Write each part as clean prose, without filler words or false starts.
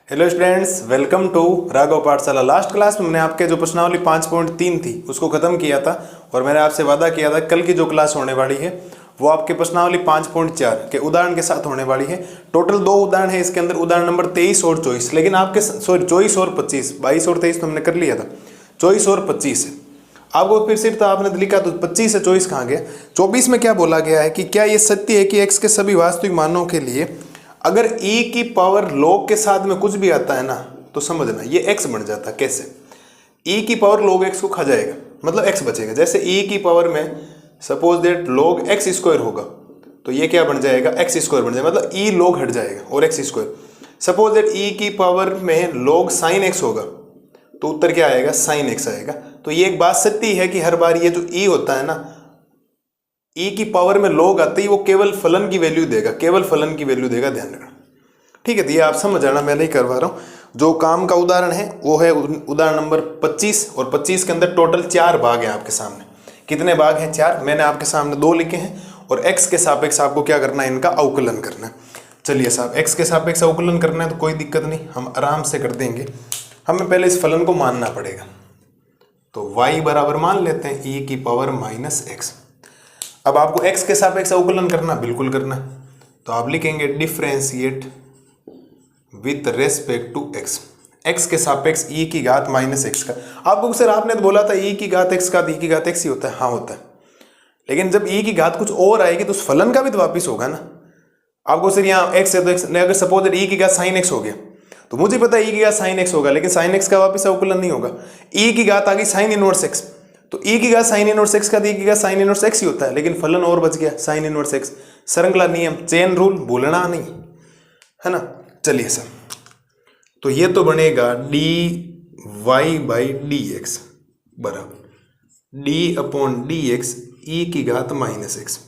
Hello students, welcome to Raghav Pathshala. Last class में मैंने आपके जो प्रश्नावली 5.3 थी उसको खत्म किया था और मैंने आपसे वादा किया था कल की जो क्लास होने वाली है वो आपके प्रश्नावली 5.4 के उदाहरण के साथ होने वाली है। टोटल 2 उदाहरण है इसके अंदर, उदाहरण नंबर 23 और 24। लेकिन आपके 24 और 25, 22 और 23 तो हमने कर लिया था, 24 और 25 है। आपको फिर सिर्फ आपने लिखा तो 25 से 24 कहाँ गया। 24 में क्या बोला गया है कि क्या ये सत्य है कि x के सभी वास्तविक मानों के लिए अगर e की पावर log के साथ में कुछ भी आता है ना तो समझना ये x बन जाता है। कैसे? e की पावर log x को खा जाएगा, मतलब x बचेगा। जैसे e की पावर में suppose that log x square होगा तो ये क्या बन जाएगा, x स्क्वायर बन जाएगा, मतलब e log हट जाएगा और x square. Suppose that e की पावर में log sin x होगा तो उत्तर क्या आएगा, sin x आएगा। तो ये एक बात सत्य है कि हर बार ये जो e होता है ना, e की पावर में log आते ही वो केवल फलन की वैल्यू देगा, केवल फलन की वैल्यू देगा, ध्यान रखना। ठीक है, तो ये आप समझ जाना, मैं नहीं करवा रहा हूँ। जो काम का उदाहरण है वो है उदाहरण नंबर 25 और 25 के अंदर टोटल 4 भाग हैं आपके सामने। कितने भाग हैं? 4। मैंने आपके सामने 2 लिखे हैं और x के सापेक्ष आपको क्या करना है, इनका अवकलन करना है। चलिए साहब, x के सापेक्ष अवकलन करना है तो कोई दिक्कत नहीं, हम आराम से कर देंगे। हमें पहले इस फलन को मानना पड़ेगा, तो y बराबर मान लेते हैं e की पावर माइनस x। अब आपको x के सापेक्ष अवकलन करना, बिल्कुल करना है, तो आप लिखेंगे differentiate with respect to x। x के सापेक्ष e की घात माइनस x का। आपको सर आपने तो बोला था e की घात x का, e की घात x ही होता है। हाँ होता है, लेकिन जब e की घात कुछ और आएगी तो उस फलन का भी तो वापिस होगा ना। आपको सर यहाँ x है तो x, अगर सपोज e की घात साइन x हो गया तो मुझे पता है e की घात साइन x होगा, लेकिन साइन x का वापिस अवकलन नहीं होगा। e की घात आ गई साइन इनवर्स x, तो e की घात साइन इनवर्स x का, e की घात साइन इनवर्स x ही होता है, लेकिन फलन और बच गया साइन इनवर्स x। श्रृंखला नियम, चेन रूल भूलना नहीं है ना। चलिए सर, तो ये तो बनेगा dy बाई डी एक्स बराबर d अपॉन डी एक्स ई की घात माइनस एक्स।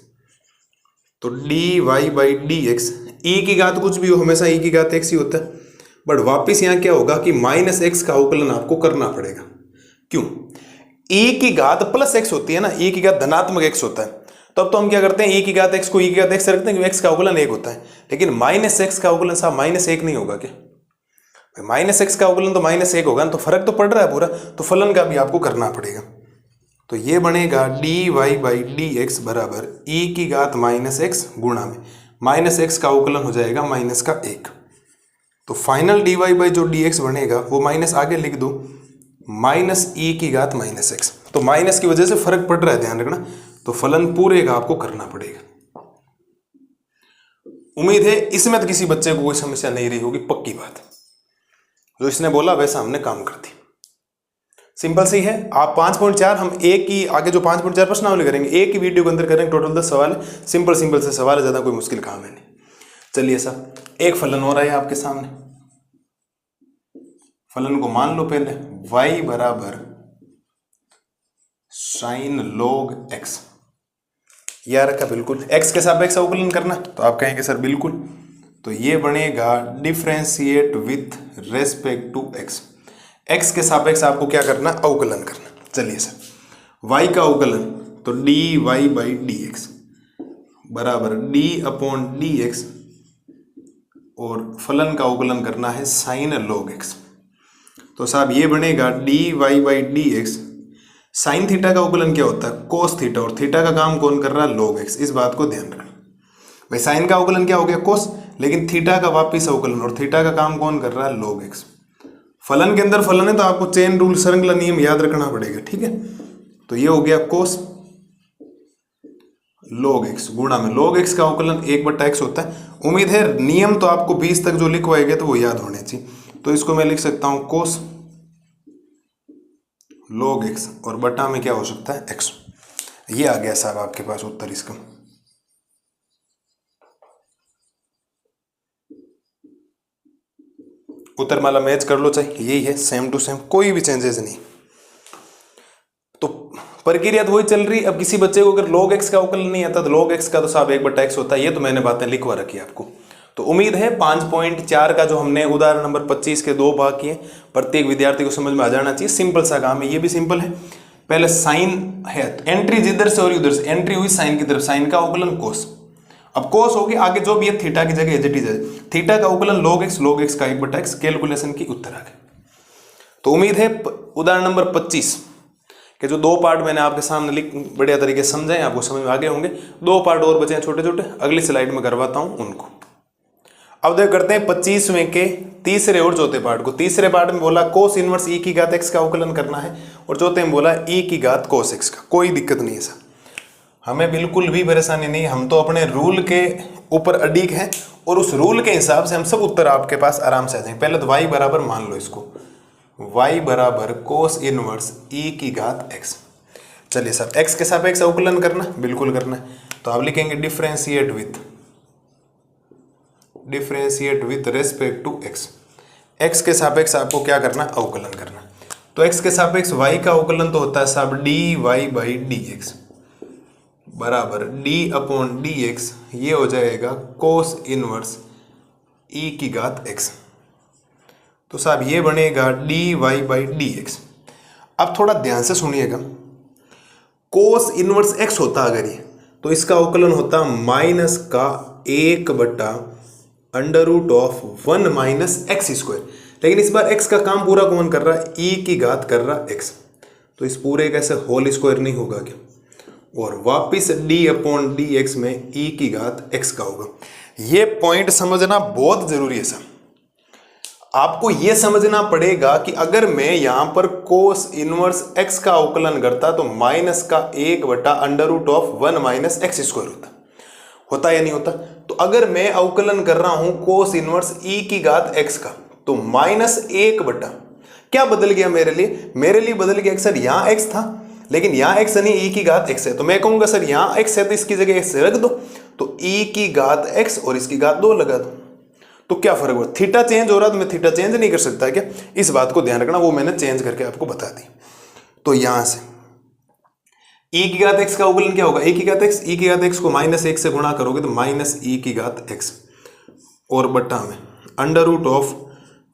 तो dy बाई डी एक्स, ई की घात कुछ भी हो हमेशा e की घात x ही होता है, बट वापिस यहाँ क्या होगा कि माइनस एक्स का अवकलन आपको करना पड़ेगा। क्यों? e की घात प्लस x होती है ना, e की घात धनात्मक x होता है, तब तो हम क्या करते हैं e की घात x को e की घात x से रखते हैं, x का अवकलन 1 होता है। लेकिन माइनस एक्स का अवकलन साहब माइनस 1 नहीं होगा क्या? माइनस एक्स का अवकलन तो माइनस 1 होगा ना, तो फर्क तो पड़ रहा है पूरा, तो फलन का भी आपको करना पड़ेगा। तो ये बनेगा dy बाई डी एक्स बराबर e की घात माइनस एक्स गुणा में माइनस एक्स का अवकलन हो जाएगा माइनस का 1। तो फाइनल dy बाई जो dx बनेगा वो माइनस आगे लिख दो, माइनस e की घात माइनस एक्स। तो माइनस की वजह से फर्क पड़ रहा है, ध्यान रखना, तो फलन पूरे का आपको करना पड़ेगा। उम्मीद है इसमें तो किसी बच्चे को कोई समस्या नहीं रही होगी, पक्की बात। जो इसने बोला वैसा हमने काम कर दी, सिंपल सी है। आप 5.4 हम एक की आगे जो 5.4 प्रश्नावली करेंगे, एक की वीडियो के अंदर करेंगे, टोटल 10 सवाल है, सिंपल सिंपल से सवाल है, ज्यादा कोई मुश्किल काम है नहीं। चलिए सर, एक फलन हो रहा है आपके सामने, फलन को मान लो पहले, y बराबर साइन log x। यह रखा बिल्कुल, x के सापेक्ष अवकलन करना, तो आप कहेंगे सर बिल्कुल, तो ये बनेगा differentiate with respect to x। x के सापेक्ष आपको क्या करना, अवकलन करना। चलिए सर, y का अवकलन तो dy बाई डी एक्स बराबर d अपॉन डी एक्स, और फलन का अवकलन करना है साइन log x। तो साहब ये बनेगा dy by D x, sine theta का अवकलन क्या होता है, कोस थीटा, और थीटा का काम कौन कर रहा है, log x। इस बात को ध्यान रखना भाई, साइन का अवकलन क्या हो गया, कोस, लेकिन थीटा का वापिस अवकलन, और थीटा का काम कौन कर रहा है, log x। फलन के अंदर फलन है तो आपको चेन रूल, श्रृंखला नियम याद रखना पड़ेगा, ठीक है। तो ये हो गया कोस log x गुणा में log x का अवकलन 1/x होता है। उम्मीद है नियम तो आपको 20 तक जो लिखवाए गए तो वो याद होने चाहिए, तो इसको मैं लिख सकता हूं कोस log x, और बटा में क्या हो सकता है, x। ये आ गया साहब आपके पास उत्तर इसका। उत्तर माला मैच कर लो, चाहिए यही है, सेम टू सेम, कोई भी चेंजेस नहीं। तो प्रक्रिया तो वही चल रही। अब किसी बच्चे को अगर log x का अवकलन नहीं आता तो log x का तो साहब 1/x होता है, ये तो मैंने बातें लिखवा रखी आपको। तो उम्मीद है 5.4 का जो हमने उदाहरण नंबर 25 के 2 भाग किए, प्रत्येक विद्यार्थी को समझ में आ जाना चाहिए। सिंपल सा काम है, ये भी सिंपल है। पहले साइन है, एंट्री जिधर से और उधर से, एंट्री हुई साइन की तरफ, साइन का अवकलन कोस, अब कोस होगी, आगे जो भी है थीटा की जगह एज इट इज है, थीटा का अवकलन log x का 1/x, कैलकुलेशन की उत्तर आ गए। तो उम्मीद है उदाहरण नंबर 25 के जो दो पार्ट मैंने आपके सामने लिख बढ़िया तरीके से समझाए, आपको समझ में आ गए होंगे। दो पार्ट और बचे हैं छोटे छोटे, अगली स्लाइड में करवाता हूं उनको। अब देख करते हैं 25वें के तीसरे और चौथे पार्ट को। तीसरे पार्ट में बोला कोस इनवर्स e की घात x का अवकलन करना है, और चौथे में बोला e की घात कोस x का। कोई दिक्कत नहीं है सर, हमें बिल्कुल भी परेशानी नहीं, हम तो अपने रूल के ऊपर अडिग हैं और उस रूल के हिसाब से हम सब उत्तर आपके पास आराम से आ जाएंगे। पहले तो y बराबर मान लो इसको, y बराबर कोस इनवर्स e की घात x। चलिए सर x के सापेक्ष अवकलन करना, बिल्कुल करना है, तो आप लिखेंगे differentiate with respect to x। x के सापेक्ष आपको क्या करना, अवकलन करना। तो x के सापेक्ष y का अवकलन तो होता है साहब dy/dx बराबर d/dx, ये हो जाएगा कोस इनवर्स e की घात x। तो साहब ये बनेगा dy/dx। अब थोड़ा ध्यान से सुनिएगा, कोस इनवर्स x होता अगर ये, तो इसका अवकलन होता माइनस का 1/√(1 - x²), लेकिन इस बार x का काम पूरा कौन कर रहा है, e की घात कर रहा x, तो इस पूरे का ऐसे होल स्क्वायर नहीं होगा क्या, और वापिस d/dx में e की घात x का होगा। ये पॉइंट समझना बहुत जरूरी है सर। आपको यह समझना पड़ेगा कि अगर मैं यहां पर कोस इनवर्स x का अवकलन करता तो माइनस का 1/√(1 - x² होता या नहीं होता। तो अगर मैं अवकलन कर रहा हूं कोस इनवर्स e की घात x का, तो -1 क्या बदल गया मेरे लिए, बदल गया सर यहां x था लेकिन यहां x नहीं, e की घात x है। तो मैं कहूंगा सर यहां x है तो इसकी जगह x रख दो, तो e की घात x और इसकी घात 2 लगा दो, तो क्या फर्क हुआ, थीटा चेंज हो रहा, तो मैं थीटा चेंज नहीं कर सकता क्या, इस बात को ध्यान रखना, वो मैंने चेंज करके आपको बता दी। तो यहां से e की घात x का अवकलन क्या होगा, e की घात x को -1 से गुणा करोगे तो -e की घात x, और बट्टा में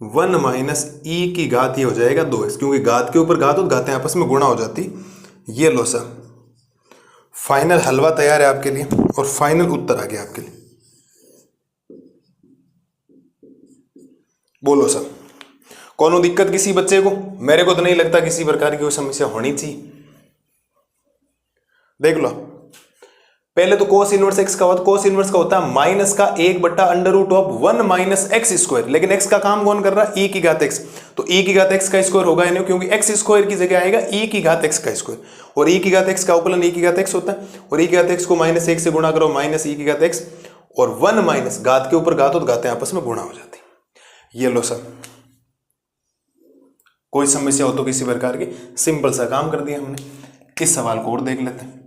√(1 - e की घात, ये हो जाएगा 2x, क्योंकि घात के ऊपर घात और घातें आपस में गुणा हो जाती। ये लो सर, फाइनल हलवा तैयार है आपके लिए और फाइनल उत्तर आ गया आपके लिए। बोलो सर, कौन दिक्कत किसी बच्चे को, मेरे को तो नहीं लगता किसी प्रकार की कोई समस्या होनी चाहिए। देख लो, पहले तो कोस इनवर्स x का होता, कोस इनवर्स का होता है माइनस का 1/√(1 - x², लेकिन x का काम कौन कर रहा है, e की घात x, तो e की घात x का स्क्वायर होगा नहीं, क्योंकि x² की जगह आएगा e की घात x का स्क्वायर, और e की घात x का अवकलन e की घात x होता है, और e की घात x को -1 से गुणा करो -e की घात x, और 1 घात के ऊपर घात और घातें आपस में गुणा हो जाती। ये लो सर, कोई समस्या हो तो किसी प्रकार की, सिंपल सा काम कर दिया हमने। इस सवाल को और देख लेते हैं,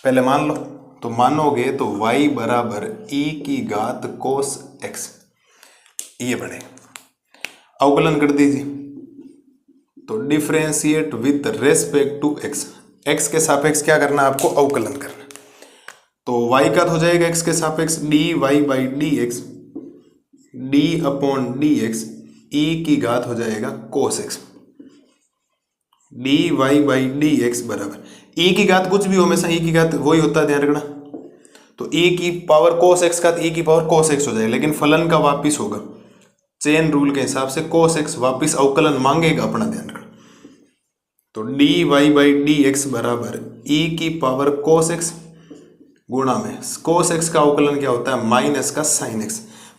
पहले मान लो, तो मानोगे तो y बराबर e की घात कोस x, ये बढ़ेगा, अवकलन कर दीजिए, तो differentiate with respect to x, x के सापेक्ष क्या करना है आपको, अवकलन करना। तो y का हो जाएगा x के सापेक्ष dy/dx, d/dx, e की घात हो जाएगा कोस x, dy/dx बराबर e की घात कुछ भी हो, हमेशा e की घात वही होता है, ध्यान रखना। तो e की पावर कोस x का e की पावर कोस x हो जाएगा, लेकिन फलन का वापिस होगा चेन रूल के हिसाब से, कोस x वापिस अवकलन मांगेगा अपना, ध्यान रखना। तो dy/dx बराबर e की पावर कोस x गुणा में कोस x का अवकलन क्या होता है, माइनस का साइन x,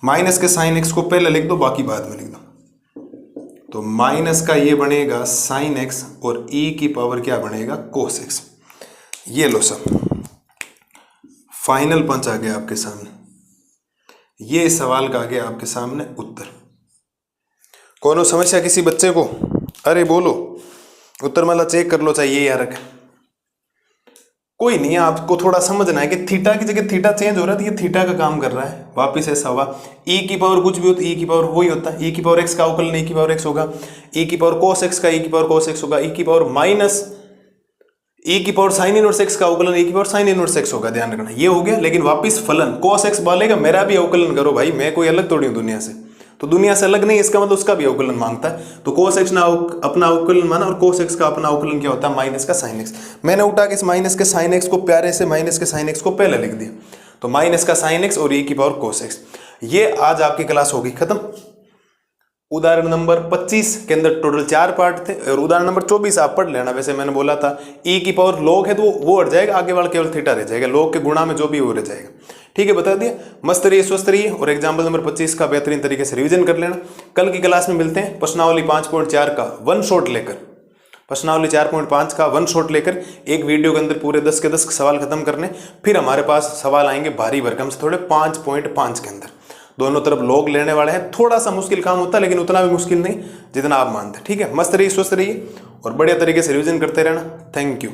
माइनस के साइन x को पहले लिख दो, बाकी बाद में लिख दो। तो माइनस का ये बनेगा साइन x और e की पावर क्या बनेगा, कोस x। ये लो सब, फाइनल पंच आ गया आपके सामने, ये इस सवाल का आ गया आपके सामने उत्तर। कौन समस्या किसी बच्चे को, अरे बोलो, उत्तर माला चेक कर लो, चाहिए यार रख, कोई नहीं है। आपको थोड़ा समझना है कि थीटा की जगह थीटा चेंज हो रहा है, तो ये थीटा का काम कर रहा है, वापिस ऐसा हुआ। e की पावर कुछ भी हो तो e की पावर वही होता है, e की पावर x का अवकलन e की पावर x होगा, e की पावर cos x का e की पावर cos x होगा, e की पावर माइनस e की पावर साइन इनवर्स x का अवकलन e की पावर साइन इनवर्स x होगा, ध्यान रखना। ये हो गया, लेकिन वापिस फलन cos x बोलेगा मेरा भी अवकलन करो भाई, मैं कोई अलग थोड़ी हूं दुनिया से, तो दुनिया से अलग नहीं, इसका मतलब उसका भी अवकलन मांगता है। तो cos x ने अपना अवकलन माना और cos x का अपना अवकलन क्या होता है, माइनस का sin x। मैंने उठा के इस माइनस के sin x को प्यारे से माइनस के sin x को पहले लिख दिया, तो माइनस का sin x और e की पावर cos x। ये आज आपकी क्लास होगी खत्म। उदाहरण नंबर 25 के अंदर टोटल 4 पार्ट थे और उदाहरण नंबर 24 आप पढ़ लेना। वैसे मैंने बोला था e की पावर log है तो वो हट जाएगा, आगे वाला केवल थीटा रह जाएगा, log के गुणा में जो भी वो रह जाएगा। ठीक है, बता दिया। मस्त रहिए, स्वस्थ रहिए और एग्जाम्पल नंबर 25 का बेहतरीन तरीके से रिवीजन कर लेना। कल की क्लास में मिलते हैं प्रश्नावली 5.4 का वन शॉट लेकर, प्रश्नावली 4.5 का वन शॉट लेकर एक वीडियो के अंदर पूरे 10 के 10 सवाल खत्म करने। फिर हमारे पास सवाल आएंगे भारी भरकम से थोड़े 5.5 के अंदर, दोनों तरफ लोग लेने वाले हैं। थोड़ा सा मुश्किल काम होता है लेकिन उतना भी मुश्किल नहीं जितना आप मानते हैं। ठीक है, मस्त रहिए, स्वस्थ रहिए और बढ़िया तरीके से रिवीजन करते रहना। Thank you.